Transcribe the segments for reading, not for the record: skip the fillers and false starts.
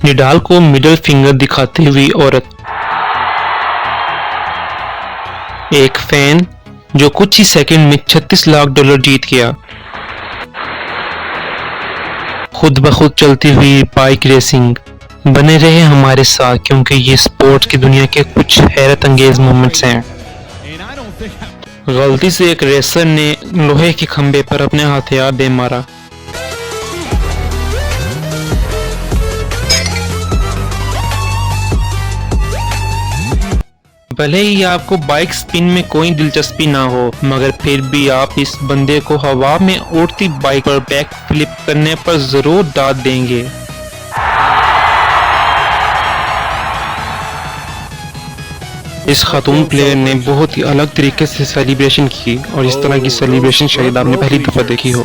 निडाल को middle finger दिखाती हुई औरत। एक फैन जो कुछ ही सेकंड में $36 लाख जीत गया। खुद ब खुद चलती हुई बाइक रेसिंग। बने रहे हमारे साथ क्योंकि ये स्पोर्ट्स की दुनिया के कुछ हैरत अंगेज मोमेंट्स हैं। गलती से एक रेसर ने लोहे के खंभे पर अपने हथियार दे मारा। भले ही आपको बाइक स्पिन में कोई दिलचस्पी ना हो, मगर फिर भी आप इस बंदे को हवा में उड़ती बाइक पर बैक फ्लिप करने पर जरूर दाद देंगे। इस खातून प्लेयर ने बहुत ही अलग तरीके से सेलिब्रेशन की और इस तरह की सेलिब्रेशन शायद आपने पहली दफा देखी हो।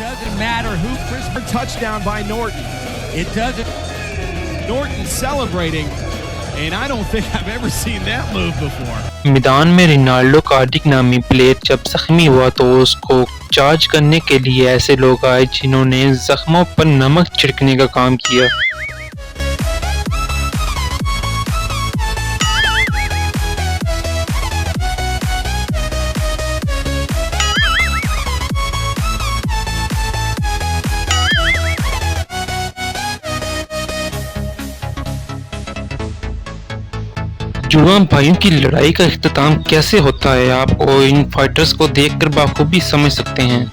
मैदान में रोनाल्डो कार्डिक नामी प्लेयर जब जख्मी हुआ तो उसको चार्ज करने के लिए ऐसे लोग आए जिन्होंने जख्मों पर नमक छिड़कने का काम किया। जुड़वां भाइयों की लड़ाई का इख्तिताम कैसे होता है आपको इन फाइटर्स को देखकर बाखूबी समझ सकते हैं।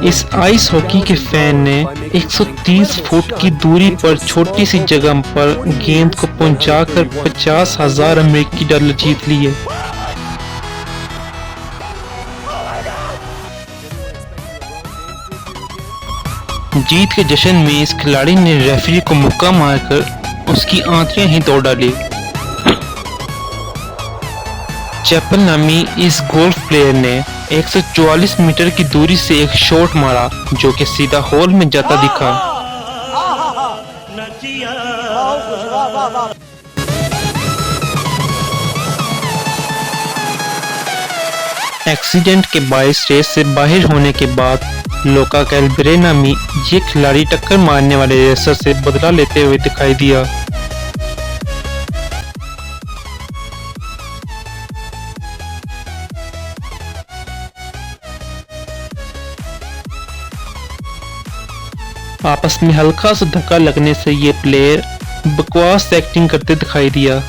इस आइस हॉकी के फैन ने 130 फुट की दूरी पर छोटी सी जगह पर गेंद को पहुंचाकर $50,000 जीत लिए। जीत के जश्न में इस खिलाड़ी ने रेफरी को मुक्का मारकर उसकी आंखें ही तोड़ डाली। चैपल नामी इस गोल्फ प्लेयर ने 144 मीटर की दूरी से एक शॉट मारा जो कि सीधा होल में जाता दिखा। एक्सीडेंट के बायस रेस से बाहर होने के बाद लोका कैलब्रे नामी ये खिलाड़ी टक्कर मारने वाले रेसर से बदला लेते हुए दिखाई दिया। आपस में हल्का सा धक्का लगने से ये प्लेयर बकवास एक्टिंग करते दिखाई दिया।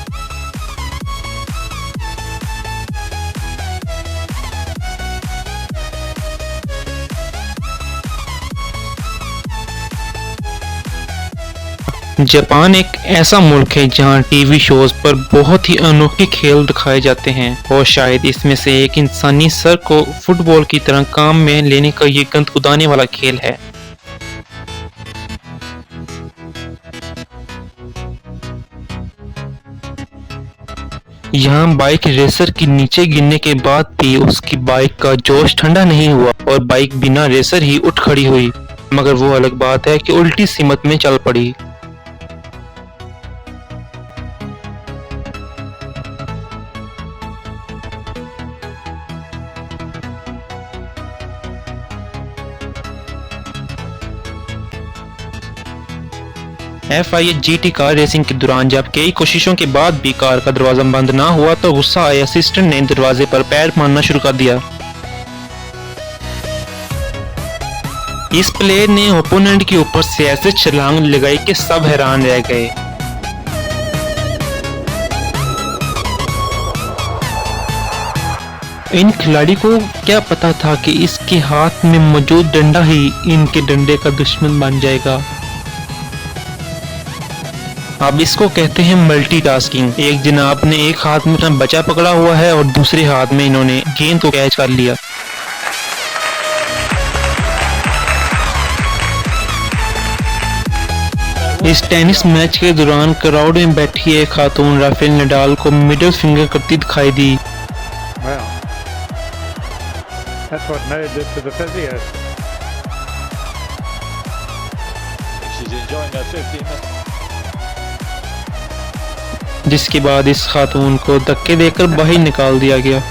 जापान एक ऐसा मुल्क है जहां टीवी शोज पर बहुत ही अनोखे खेल दिखाए जाते हैं और शायद इसमें से एक इंसानी सर को फुटबॉल की तरह काम में लेने का ये गंदगुदाने वाला खेल है। यहाँ बाइक रेसर की नीचे गिरने के बाद भी उसकी बाइक का जोश ठंडा नहीं हुआ और बाइक बिना रेसर ही उठ खड़ी हुई, मगर वो अलग बात है कि उल्टी सिमत में चल पड़ी। FIA GT कार रेसिंग के दौरान जब कई कोशिशों के बाद भी कार का दरवाजा बंद ना हुआ तो गुस्सा आए असिस्टेंट ने दरवाजे पर पैर मारना शुरू कर दिया। इस प्लेयर ने ओपोनेंट के ऊपर से ऐसे छलांग लगाई कि सब हैरान रह गए। इन खिलाड़ी को क्या पता था कि इसके हाथ में मौजूद डंडा ही इनके डंडे का दुश्मन बन जाएगा। अब इसको कहते हैं मल्टीटास्किंग। एक जनाब ने एक हाथ में अपना बच्चा पकड़ा हुआ है और दूसरे हाथ में इन्होंने गेंद को कैच कर लिया। इस टेनिस मैच के दौरान क्राउड में बैठी एक खातून राफेल नडाल को मिडिल फिंगर करती दिखाई दी। That's what made it to the physio. जिसके बाद इस खातून को धक्के देकर बाहर निकाल दिया गया।